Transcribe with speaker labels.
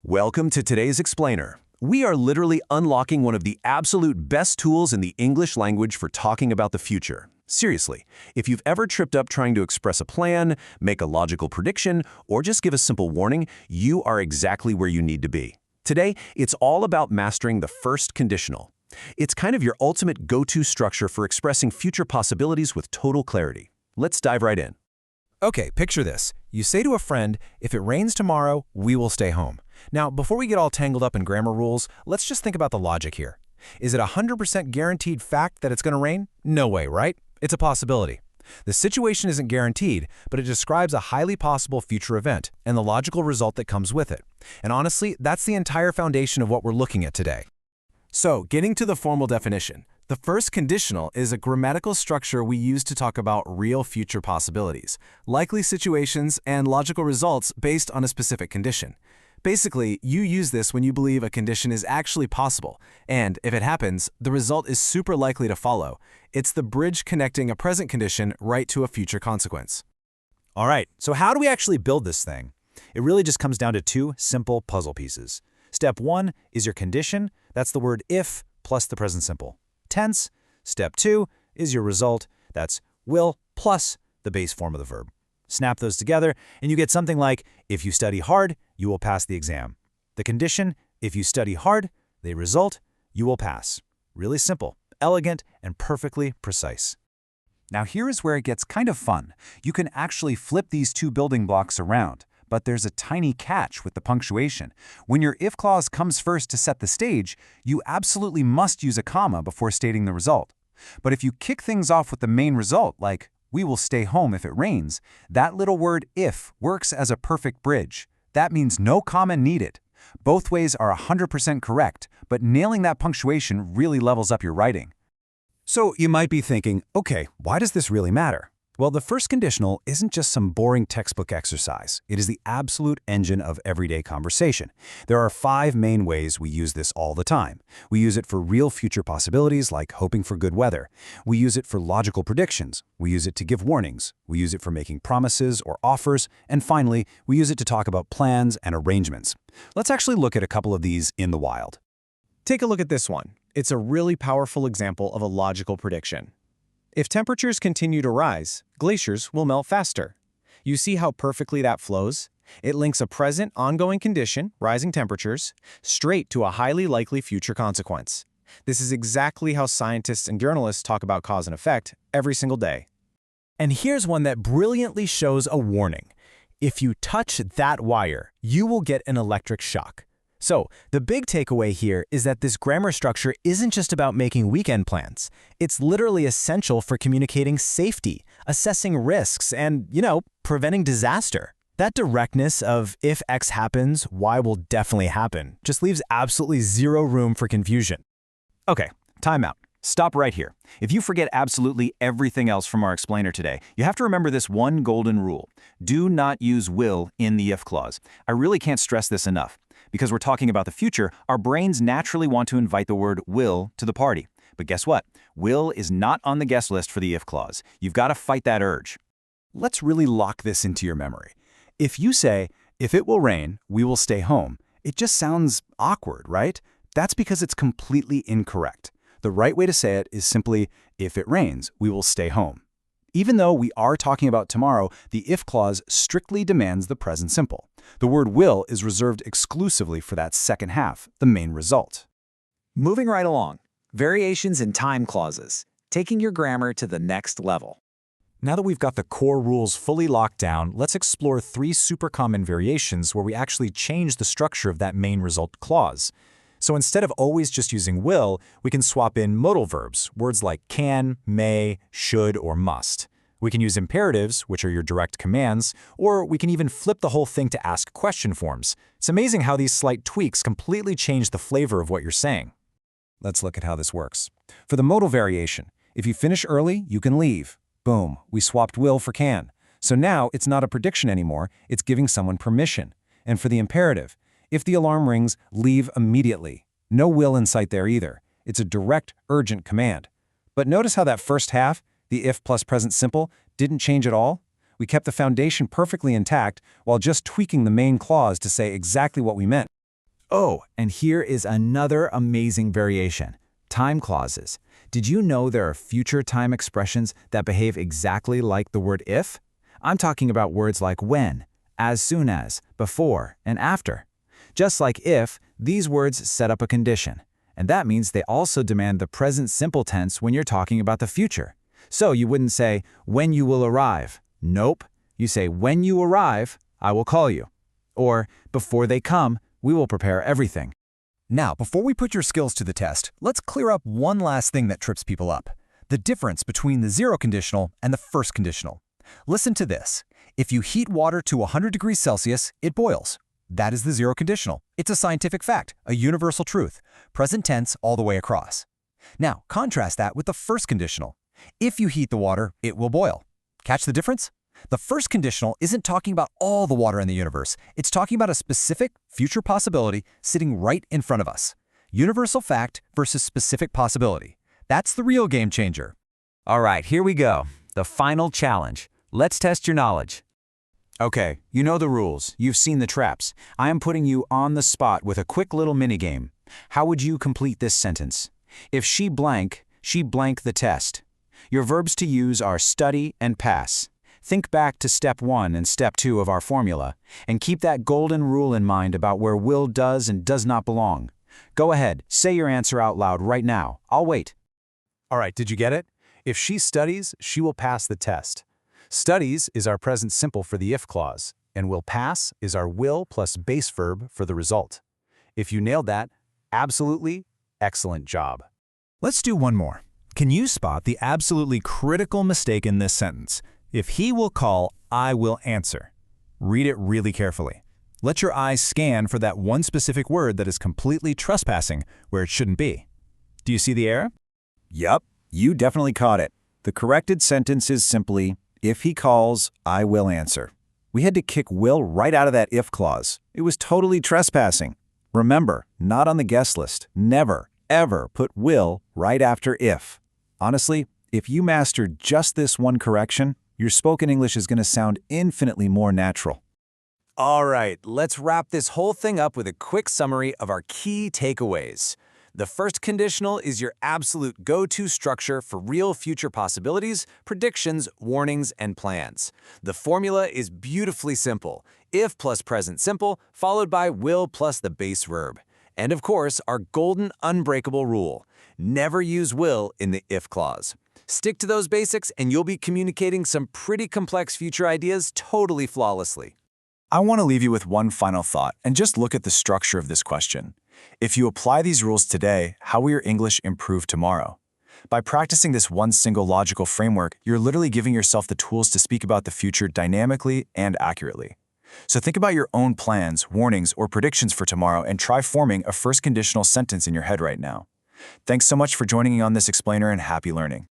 Speaker 1: Welcome to today's explainer. We are literally unlocking one of the absolute best tools in the English language for talking about the future. Seriously, if you've ever tripped up trying to express a plan, make a logical prediction, or just give a simple warning, you are exactly where you need to be. Today, it's all about mastering the first conditional. It's kind of your ultimate go-to structure for expressing future possibilities with total clarity. Let's dive right in.
Speaker 2: Okay, picture this. You say to a friend, if it rains tomorrow, we will stay home. Now, before we get all tangled up in grammar rules, let's just think about the logic here. Is it a 100% guaranteed fact that it's going to rain? No way, right? It's a possibility. The situation isn't guaranteed, but it describes a highly possible future event and the logical result that comes with it. And honestly, that's the entire foundation of what we're looking at today. So, getting to the formal definition, the first conditional is a grammatical structure we use to talk about real future possibilities, likely situations, and logical results based on a specific condition. Basically, you use this when you believe a condition is actually possible, and if it happens, the result is super likely to follow. It's the bridge connecting a present condition right to a future consequence.
Speaker 3: All right, so how do we actually build this thing? It really just comes down to two simple puzzle pieces. Step one is your condition. That's the word if plus the present simple. Tense. Step two is your result. That's will plus the base form of the verb. Snap those together, and you get something like, if you study hard, you will pass the exam. The condition, if you study hard, the result, you will pass. Really simple, elegant, and perfectly precise. Now here is where it gets kind of fun. You can actually flip these two building blocks around, but there's a tiny catch with the punctuation. When your if clause comes first to set the stage, you absolutely must use a comma before stating the result. But if you kick things off with the main result, like, we will stay home if it rains, that little word if works as a perfect bridge. That means no comma needed. Both ways are 100% correct, but nailing that punctuation really levels up your writing. So you might be thinking, okay, why does this really matter? Well, the first conditional isn't just some boring textbook exercise. It is the absolute engine of everyday conversation. There are 5 main ways we use this all the time. We use it for real future possibilities like hoping for good weather. We use it for logical predictions. We use it to give warnings. We use it for making promises or offers. And finally, we use it to talk about plans and arrangements. Let's actually look at a couple of these in the wild.
Speaker 2: Take a look at this one. It's a really powerful example of a logical prediction. If temperatures continue to rise, glaciers will melt faster. You see how perfectly that flows? It links a present, ongoing condition, rising temperatures, straight to a highly likely future consequence. This is exactly how scientists and journalists talk about cause and effect every single day. And here's one that brilliantly shows a warning. If you touch that wire, you will get an electric shock. So, the big takeaway here is that this grammar structure isn't just about making weekend plans. It's literally essential for communicating safety, assessing risks, and, preventing disaster. That directness of if X happens, Y will definitely happen just leaves absolutely zero room for confusion.
Speaker 3: Okay, time out. Stop right here. If you forget absolutely everything else from our explainer today, you have to remember this one golden rule. Do not use will in the if clause. I really can't stress this enough. Because we're talking about the future, our brains naturally want to invite the word will to the party. But guess what? Will is not on the guest list for the if clause. You've got to fight that urge. Let's really lock this into your memory. If you say, if it will rain, we will stay home, it just sounds awkward, right? That's because it's completely incorrect. The right way to say it is simply, if it rains, we will stay home. Even though we are talking about tomorrow, the if clause strictly demands the present simple. The word will is reserved exclusively for that second half, the main result.
Speaker 4: Moving right along, variations in time clauses, taking your grammar to the next level.
Speaker 3: Now that we've got the core rules fully locked down, let's explore 3 super common variations where we actually change the structure of that main result clause. So instead of always just using will, we can swap in modal verbs, words like can, may, should, or must. We can use imperatives, which are your direct commands, or we can even flip the whole thing to ask question forms. It's amazing how these slight tweaks completely change the flavor of what you're saying. Let's look at how this works. For the modal variation, if you finish early, you can leave. Boom, we swapped will for can. So now it's not a prediction anymore, it's giving someone permission. And for the imperative, if the alarm rings, leave immediately. No will in sight there either. It's a direct, urgent command. But notice how that first half, the if plus present simple, didn't change at all? We kept the foundation perfectly intact while just tweaking the main clause to say exactly what we meant. Oh, and here is another amazing variation. Time clauses. Did you know there are future time expressions that behave exactly like the word if? I'm talking about words like when, as soon as, before, and after. Just like if, these words set up a condition. And that means they also demand the present simple tense when you're talking about the future. So you wouldn't say, when you will arrive. Nope. You say, when you arrive, I will call you. Or, before they come, we will prepare everything.
Speaker 5: Now, before we put your skills to the test, let's clear up one last thing that trips people up: the difference between the zero conditional and the first conditional. Listen to this. If you heat water to 100 degrees Celsius, it boils. That is the zero conditional. It's a scientific fact, a universal truth, present tense all the way across. Now, contrast that with the first conditional. If you heat the water, it will boil. Catch the difference? The first conditional isn't talking about all the water in the universe. It's talking about a specific future possibility sitting right in front of us. Universal fact versus specific possibility. That's the real game changer.
Speaker 1: All right, here we go. The final challenge. Let's test your knowledge.
Speaker 3: Okay, you know the rules. You've seen the traps. I am putting you on the spot with a quick little minigame. How would you complete this sentence? If she blanked the test. Your verbs to use are study and pass. Think back to step 1 and step 2 of our formula, and keep that golden rule in mind about where will does and does not belong. Go ahead, say your answer out loud right now. I'll wait.
Speaker 2: All right, did you get it? If she studies, she will pass the test. Studies is our present simple for the if clause, and will pass is our will plus base verb for the result. If you nailed that, absolutely excellent job.
Speaker 5: Let's do one more. Can you spot the absolutely critical mistake in this sentence? If he will call, I will answer. Read it really carefully. Let your eyes scan for that one specific word that is completely trespassing where it shouldn't be. Do you see the error?
Speaker 3: Yup, you definitely caught it. The corrected sentence is simply, if he calls, I will answer. We had to kick will right out of that if clause. It was totally trespassing. Remember, not on the guest list. Never, ever put will right after if. Honestly, if you mastered just this one correction, your spoken English is going to sound infinitely more natural.
Speaker 1: All right, let's wrap this whole thing up with a quick summary of our key takeaways. The first conditional is your absolute go-to structure for real future possibilities, predictions, warnings, and plans. The formula is beautifully simple: if plus present simple, followed by will plus the base verb. And of course, our golden unbreakable rule: never use will in the if clause. Stick to those basics and you'll be communicating some pretty complex future ideas totally flawlessly.
Speaker 5: I want to leave you with one final thought and just look at the structure of this question. If you apply these rules today, how will your English improve tomorrow? By practicing this one single logical framework, you're literally giving yourself the tools to speak about the future dynamically and accurately. So think about your own plans, warnings, or predictions for tomorrow and try forming a first conditional sentence in your head right now. Thanks so much for joining me on this explainer and happy learning.